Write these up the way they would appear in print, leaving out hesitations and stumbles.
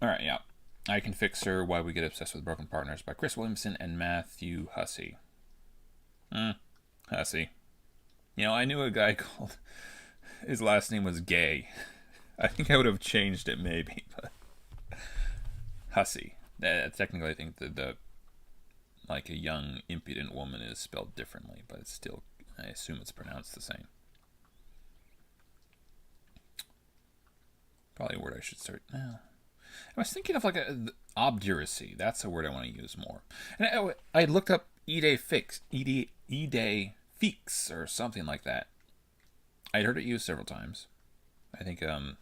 All right, yeah. I Can Fix Her, Why We Get Obsessed with Broken Partners by Chris Williamson and Matthew Hussey. Hussey. I knew a guy called... His last name was Gay. I think I would have changed it maybe, but... Hussey. Technically, I think the like a young, impudent woman is spelled differently, but it's still... I assume it's pronounced the same. Probably a word I should start... I was thinking of like obduracy. That's a word I want to use more. And I looked up Ide fix or something like that. I'd heard it used several times. I think I don't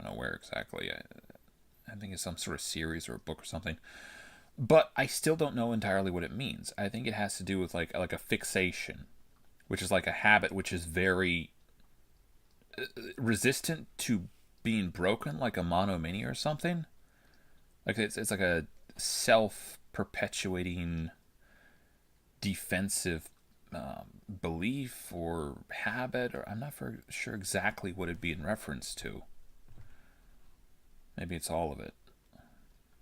know where exactly. I think it's some sort of series or a book or something. But I still don't know entirely what it means. I think it has to do with like a fixation, which is like a habit which is very resistant to being broken, like a monomania or something. Like it's like a self-perpetuating defensive belief or habit, or I'm not sure exactly what it'd be in reference to. Maybe it's all of it.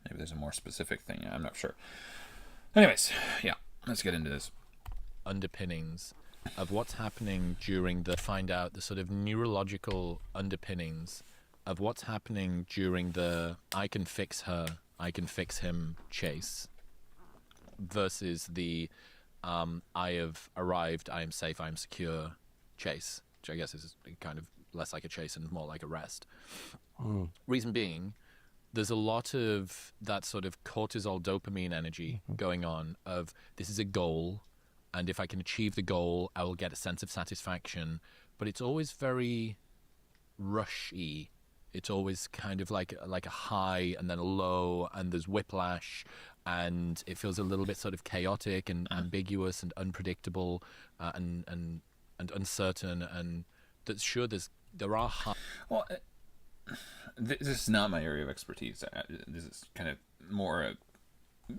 Maybe there's a more specific thing. I'm not sure. Anyways, yeah, let's get into this. Underpinnings of what's happening during find out the sort of neurological underpinnings of what's happening during the I can fix her, I can fix him chase versus the I have arrived, I am safe, I am secure chase, which I guess is kind of less like a chase and more like a rest. Reason being, there's a lot of that sort of cortisol dopamine energy going on of this is a goal, and if I can achieve the goal, I will get a sense of satisfaction. But it's always very rushy. It's always kind of like a high and then a low, and there's whiplash, and it feels a little bit sort of chaotic and ambiguous and unpredictable and uncertain. And that's sure there are high. Well, this is not my area of expertise. This is kind of more a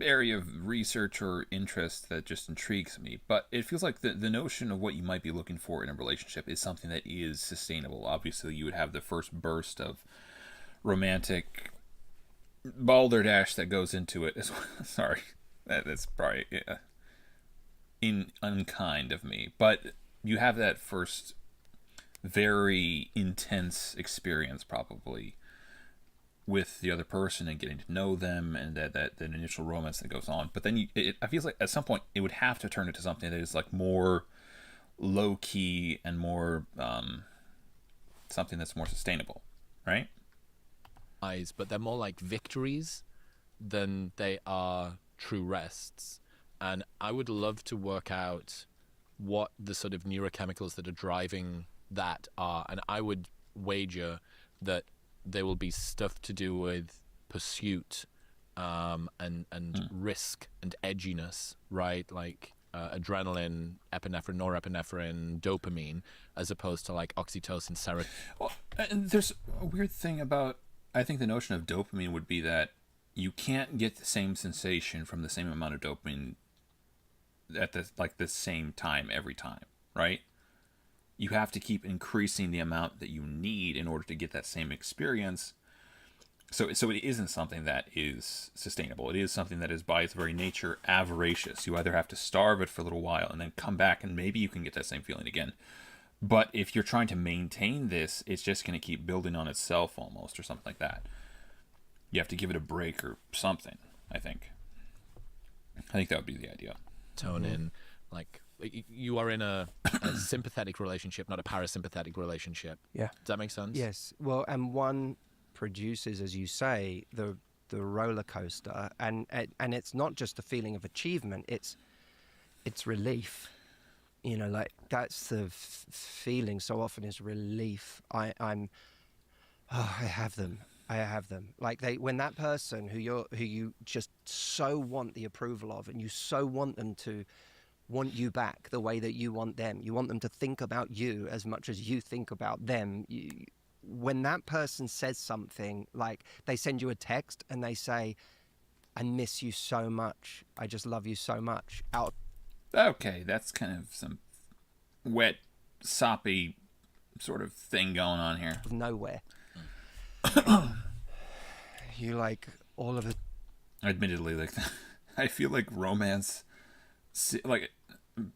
area of research or interest that just intrigues me. But it feels like the notion of what you might be looking for in a relationship is something that is sustainable. Obviously, you would have the first burst of romantic balderdash that goes into it. Sorry, that's probably unkind of me. But you have that first very intense experience probably with the other person and getting to know them, and that initial romance that goes on. But then I feel like at some point it would have to turn into something that is like more low key and more something that's more sustainable, right? But they're more like victories than they are true rests. And I would love to work out what the sort of neurochemicals that are driving that are, and I would wager that there will be stuff to do with pursuit and risk and edginess, right? Like adrenaline, epinephrine, norepinephrine, dopamine, as opposed to like oxytocin, serotonin. Well, and there's a weird thing about, I think the notion of dopamine would be that you can't get the same sensation from the same amount of dopamine at the same time every time, right? You have to keep increasing the amount that you need in order to get that same experience. So it isn't something that is sustainable. It is something that is by its very nature avaricious. You either have to starve it for a little while and then come back and maybe you can get that same feeling again. But if you're trying to maintain this, it's just going to keep building on itself almost, or something like that. You have to give it a break or something, I think. I think that would be the idea. Tone in, like, you are in a sympathetic relationship, not a parasympathetic relationship. Yeah. Does that make sense? Yes. Well, and one produces, as you say, the roller coaster, and it's not just a feeling of achievement. It's relief. You know, like that's the feeling. So often is relief. I have them. Like when that person who you just so want the approval of, and you so want them to want you back the way that you want them. You want them to think about you as much as you think about them. When that person says something, like they send you a text and they say, "I miss you so much. I just love you so much." Okay, that's kind of some wet, soppy sort of thing going on here. Of nowhere. You like all of it. Admittedly, like I feel like romance, like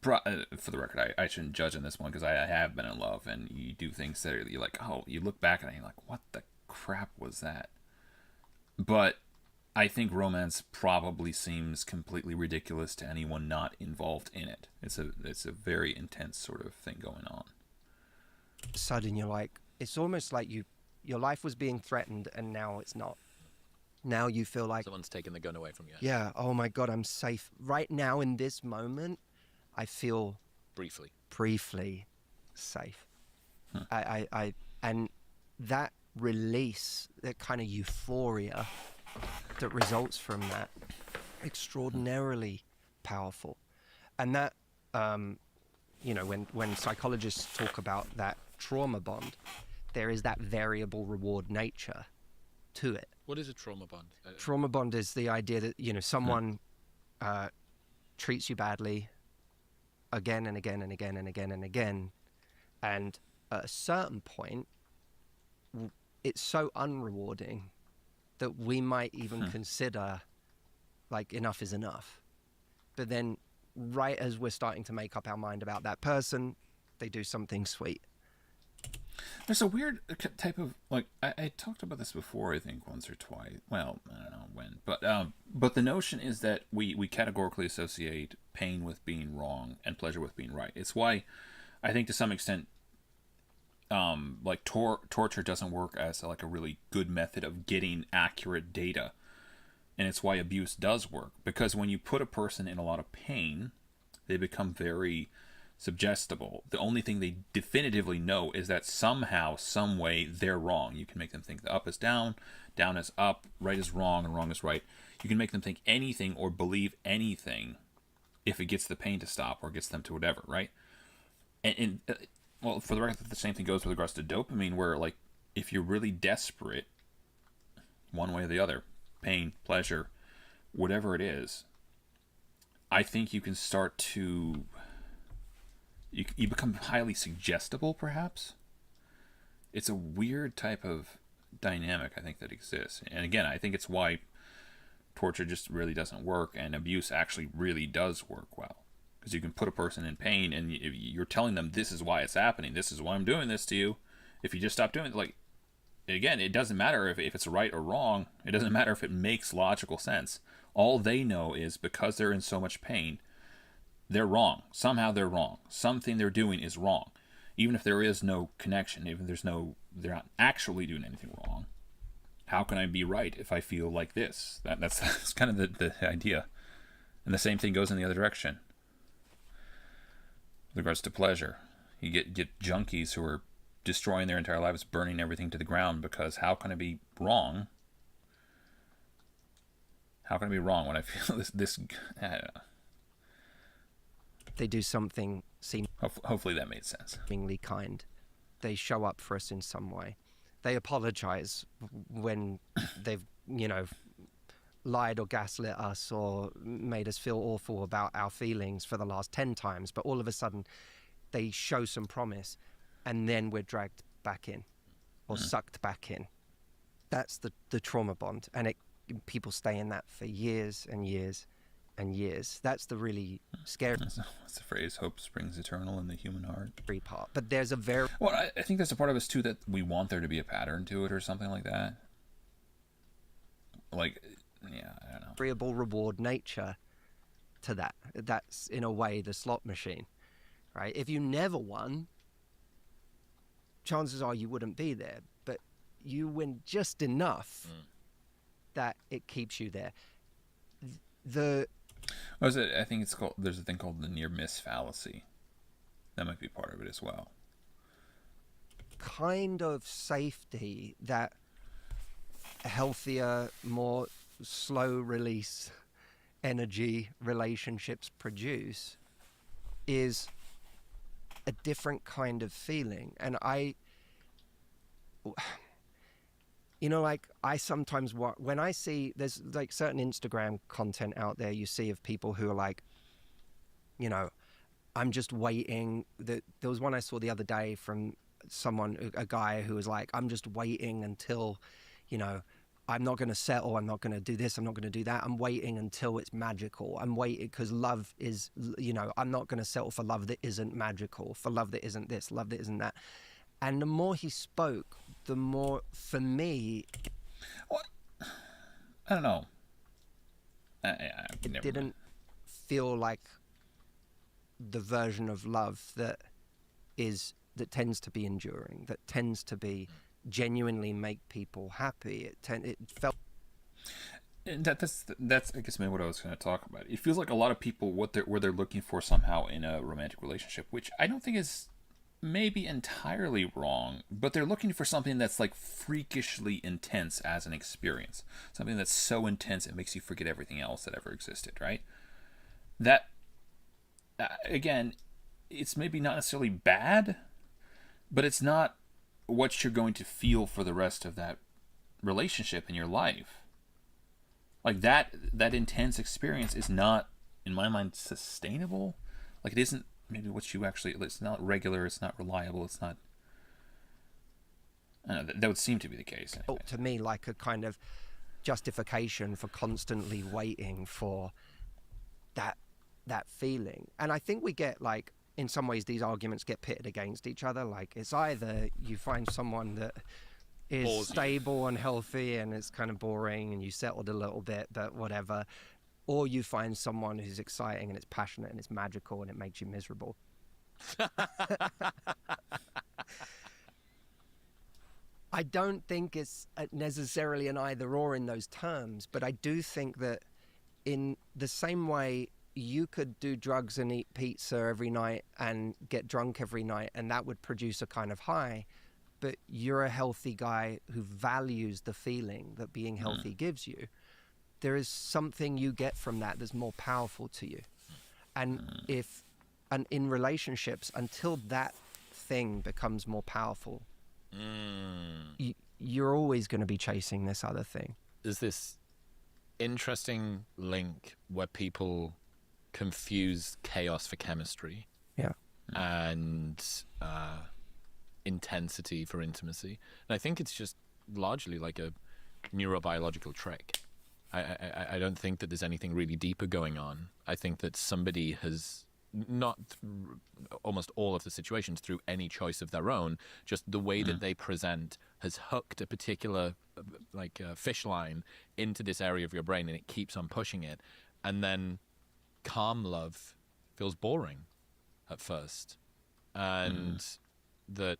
for the record, I shouldn't judge on this one because I have been in love, and you do things that you're like, oh, you look back and you're like, what the crap was that? But I think romance probably seems completely ridiculous to anyone not involved in it. It's a very intense sort of thing going on. Sudden, you're like, it's almost like your life was being threatened, and now it's not. Now you feel like Someone's taken the gun away from you. yeah, oh my God, I'm safe. Right now in this moment, I feel briefly safe. And that release, that kind of euphoria that results from that, extraordinarily powerful. And that, when psychologists talk about that trauma bond, there is that variable reward nature to it. What is a trauma bond? Trauma bond is the idea that, someone treats you badly again and again and again and again and again. And at a certain point, it's so unrewarding that we might even consider like enough is enough. But then right as we're starting to make up our mind about that person, they do something sweet. There's a weird type of, like, I talked about this before, I think once or twice. Well, I don't know when, but the notion is that we categorically associate pain with being wrong and pleasure with being right. It's why I think to some extent, like torture doesn't work as like a really good method of getting accurate data, and it's why abuse does work, because when you put a person in a lot of pain, they become very suggestible. The only thing they definitively know is that somehow, some way, they're wrong. You can make them think the up is down, down is up, right is wrong, and wrong is right. You can make them think anything or believe anything if it gets the pain to stop or gets them to whatever, right? And well, for the record, the same thing goes with regards to dopamine, where, like, if you're really desperate, one way or the other, pain, pleasure, whatever it is, I think you can start to... You become highly suggestible, perhaps. It's a weird type of dynamic, I think, that exists. And again, I think it's why torture just really doesn't work, and abuse actually really does work well. Because you can put a person in pain, and you're telling them, this is why it's happening, this is why I'm doing this to you. If you just stop doing it, like, again, it doesn't matter if it's right or wrong. It doesn't matter if it makes logical sense. All they know is, because they're in so much pain, they're wrong. Somehow they're wrong. Something they're doing is wrong. Even if there is no connection, even if they're not actually doing anything wrong. How can I be right if I feel like this? That's kind of the idea. And the same thing goes in the other direction. With regards to pleasure, you get junkies who are destroying their entire lives, burning everything to the ground, because how can I be wrong? How can I be wrong when I feel this I don't know. They do something Hopefully that made sense. seemingly kind. They show up for us in some way. They apologize when they've, lied or gaslit us or made us feel awful about our feelings for the last 10 times. But all of a sudden, they show some promise, and then we're dragged back in or sucked back in. That's the trauma bond. And people stay in that for years and years and years. That's the really scary What's the phrase? Hope springs eternal in the human heart. part. But there's a very... Well, I think there's a part of us, too, that we want there to be a pattern to it or something like that. Like, yeah, I don't know. variable reward nature to that. That's, in a way, the slot machine, right? If you never won, chances are you wouldn't be there. But you win just enough that it keeps you there. What is it? I think it's called. There's a thing called the near miss fallacy. That might be part of it as well. Kind of safety that healthier, more slow release energy relationships produce is a different kind of feeling. And I sometimes, when I see, there's like certain Instagram content out there you see of people who are like, I'm just waiting. There was one I saw the other day from a guy who was like, I'm just waiting until, I'm not going to settle. I'm not going to do this. I'm not going to do that. I'm waiting until it's magical. I'm waiting because love is, I'm not going to settle for love that isn't magical, for love that isn't this, love that isn't that. And the more he spoke, the more, for me, What? I don't know. it didn't feel like the version of love that tends to be enduring, that tends to be genuinely make people happy. It felt that's I guess maybe what I was going to talk about. It feels like a lot of people where they're looking for somehow in a romantic relationship, which I don't think is maybe entirely wrong, but they're looking for something that's like freakishly intense as an experience, something that's so intense it makes you forget everything else that ever existed, right? That again, it's maybe not necessarily bad, but it's not what you're going to feel for the rest of that relationship in your life. Like that intense experience is not, in my mind, sustainable. Like it isn't maybe what you actually, it's not regular, it's not reliable, it's not, I don't know, that would seem to be the case anyway. to me like a kind of justification for constantly waiting for that feeling. And I think we get, like, in some ways these arguments get pitted against each other. Like, it's either you find someone that is stable and healthy and it's kind of boring and you settled a little bit, but whatever, or you find someone who's exciting and it's passionate and it's magical and it makes you miserable. I don't think it's necessarily an either or in those terms, but I do think that in the same way you could do drugs and eat pizza every night and get drunk every night and that would produce a kind of high, but you're a healthy guy who values the feeling that being healthy gives you. There is something you get from that that's more powerful to you. And in relationships, until that thing becomes more powerful, you're always going to be chasing this other thing. There's this interesting link where people confuse chaos for chemistry. Yeah. And intensity for intimacy. And I think it's just largely like a neurobiological trick. I don't think that there's anything really deeper going on. I think that somebody has, not almost all of the situations through any choice of their own, just the way that they present has hooked a particular fish line into this area of your brain, and it keeps on pushing it. And then calm love feels boring at first. And that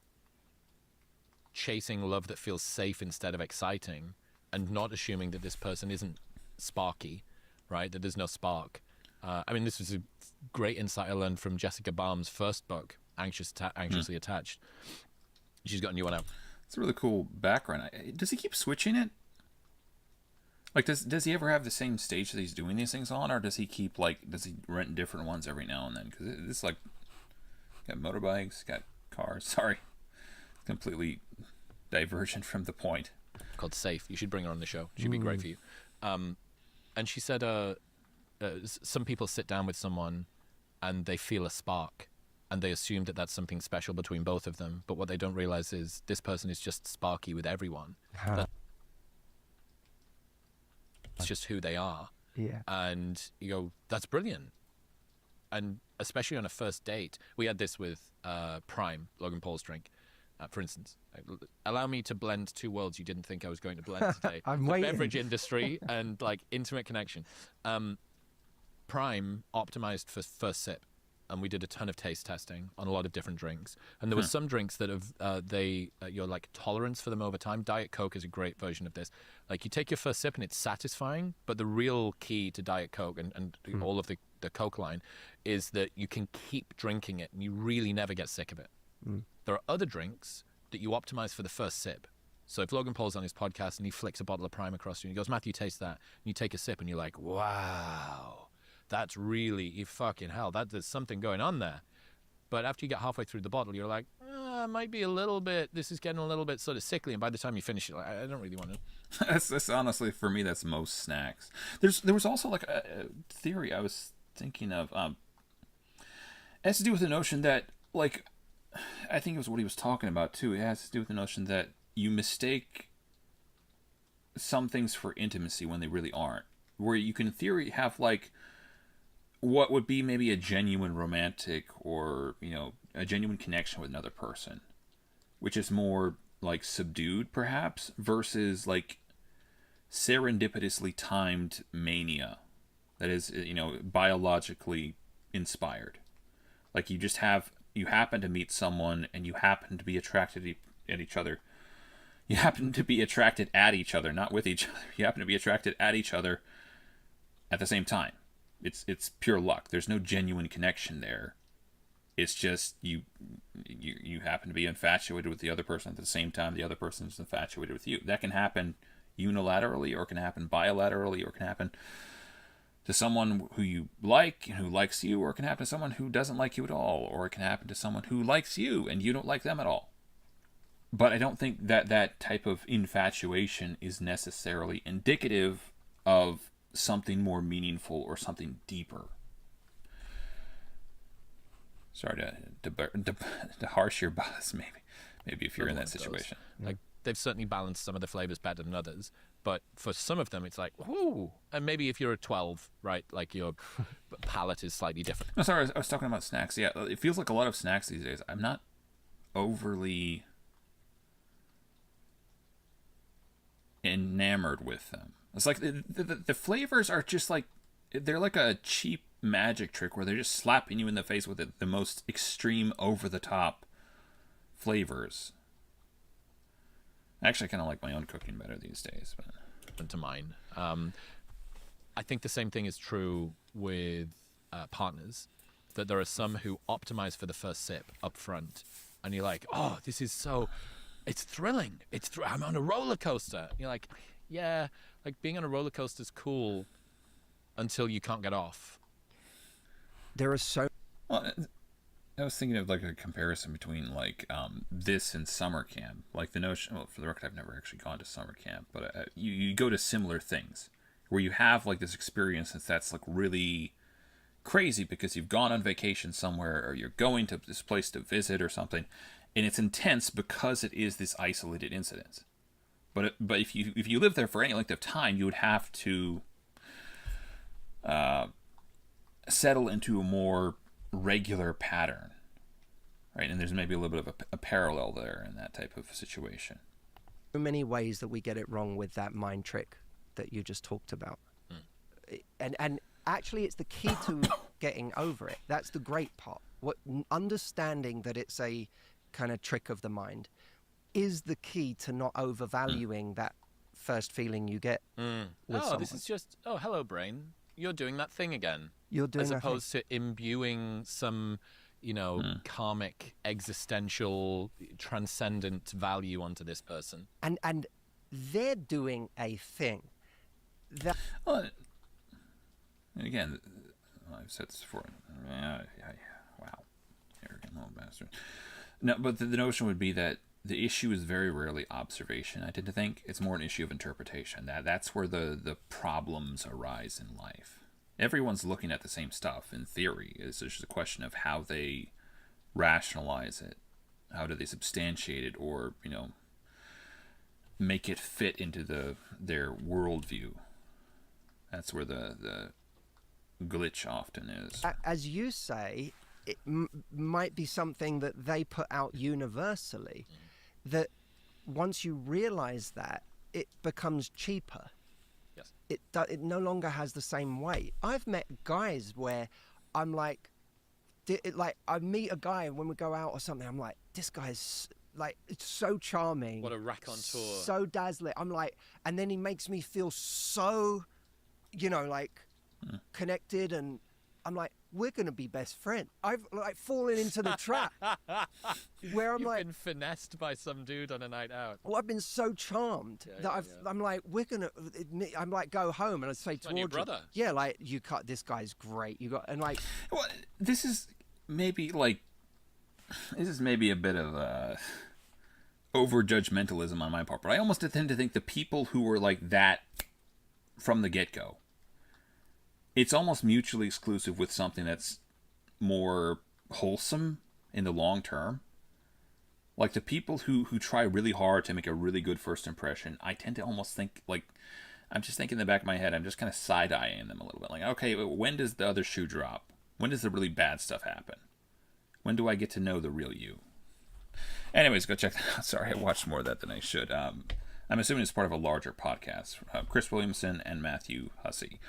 chasing love that feels safe instead of exciting, and not assuming that this person isn't sparky, right? That there's no spark. I mean, this was a great insight I learned from Jessica Baum's first book, Anxiously Attached. She's got a new one out. It's a really cool background. Does he keep switching it? Like, does he ever have the same stage that he's doing these things on, or does he rent different ones every now and then? Because it's like, got motorbikes, got cars. Sorry, completely divergent from the point. Called Safe. You should bring her on the show. She'd be great for you. And she said, some people sit down with someone and they feel a spark, and they assume that that's something special between both of them. But what they don't realize is this person is just sparky with everyone. It's just who they are. Yeah. And you go, that's brilliant. And especially on a first date, we had this with Prime, Logan Paul's drink. For instance, allow me to blend two worlds you didn't think I was going to blend today. I'm the waiting. Beverage industry and like intimate connection. Prime optimized for first sip, and we did a ton of taste testing on a lot of different drinks. And there were some drinks that have your like tolerance for them over time. Diet Coke is a great version of this. Like you take your first sip and it's satisfying, but the real key to Diet Coke and all of the Coke line is that you can keep drinking it and you really never get sick of it. There are other drinks that you optimize for the first sip. So if Logan Paul's on his podcast and he flicks a bottle of Prime across you and he goes, Matthew, taste that. And you take a sip and you're like, wow, that's really, fucking hell, there's something going on there. But after you get halfway through the bottle, you're like, might be a little bit, this is getting a little bit sort of sickly. And by the time you finish, you're like, I don't really want to. That's honestly, for me, that's most snacks. There was also like a theory I was thinking of. It has to do with the notion that, like, I think it was what he was talking about too. It has to do with the notion that you mistake some things for intimacy when they really aren't. Where you can, in theory, have like what would be maybe a genuine romantic or, a genuine connection with another person, which is more like subdued perhaps, versus like serendipitously timed mania that is, biologically inspired. Like you happen to meet someone and you happen to be attracted at each other. You happen to be attracted at each other, not with each other. You happen to be attracted at each other at the same time. It's pure luck. There's no genuine connection there. It's just you happen to be infatuated with the other person at the same time the other person is infatuated with you. That can happen unilaterally, or it can happen bilaterally, or it can happen to someone who you like and who likes you, or it can happen to someone who doesn't like you at all, or it can happen to someone who likes you and you don't like them at all. But I don't think that type of infatuation is necessarily indicative of something more meaningful or something deeper. Sorry to harsh your buzz, maybe if you're in that situation. Like, they've certainly balanced some of the flavors better than others, but for some of them it's like, whoo. And maybe if you're a 12, right, like your palate is slightly different. No, sorry, I was talking about snacks. Yeah, it feels like a lot of snacks these days, I'm not overly enamored with them. It's like the flavors are just like, they're like a cheap magic trick where they're just slapping you in the face with the most extreme, over-the-top flavors. Actually, I kind of like my own cooking better these days. To mine. I think the same thing is true with partners, that there are some who optimize for the first sip up front, and you're like, oh, this is so, it's thrilling. I'm on a roller coaster. And you're like, yeah, like being on a roller coaster is cool until you can't get off. There are so... Well, I was thinking of like a comparison between like this and summer camp. Like the notion, well, for the record, I've never actually gone to summer camp, but you go to similar things where you have like this experience that's like really crazy because you've gone on vacation somewhere or you're going to this place to visit or something, and it's intense because it is this isolated incident. But if you live there for any length of time, you would have to settle into a more regular pattern, right? And there's maybe a little bit of a parallel there in that type of situation. So many ways that we get it wrong with that mind trick that you just talked about. And actually it's the key to getting over it. That's the great part. Understanding that it's a kind of trick of the mind is the key to not overvaluing that first feeling you get with someone. This is just, oh, hello brain, you're doing that thing again. You're doing as opposed to imbuing some, karmic, existential, transcendent value onto this person. And they're doing a thing that... Well, and again, I've said this before. Yeah, wow. Arrogant little bastard. No, but the notion would be that the issue is very rarely observation, I tend to think. It's more an issue of interpretation. That's where the problems arise in life. Everyone's looking at the same stuff in theory. It's just a question of how they rationalize it. How do they substantiate it or, make it fit into their worldview. That's where the glitch often is. As you say, it might be something that they put out universally, that once you realize that, it becomes cheaper. Yes. It no longer has the same weight. I've met guys where I'm like, I meet a guy and when we go out or something, I'm like, this guy's like, it's so charming. What a raconteur. So dazzling. I'm like, and then he makes me feel so, connected, and I'm like, we're gonna be best friends. I've like fallen into the trap where I'm You've been finessed by some dude on a night out. well, I've been so charmed that I'm like, I'm like, go home, and I say to my new brother. yeah, like this guy's great. You got, and like, well, this is maybe a bit of over judgmentalism on my part, but I almost tend to think the people who were like that from the get-go, it's almost mutually exclusive with something that's more wholesome in the long term. Like the people who try really hard to make a really good first impression, I tend to almost think like, I'm just thinking in the back of my head, I'm just kind of side-eyeing them a little bit. Like, okay, when does the other shoe drop? When does the really bad stuff happen? When do I get to know the real you? Anyways, go check that out. Sorry, I watched more of that than I should. I'm assuming it's part of a larger podcast. Chris Williamson and Matthew Hussey.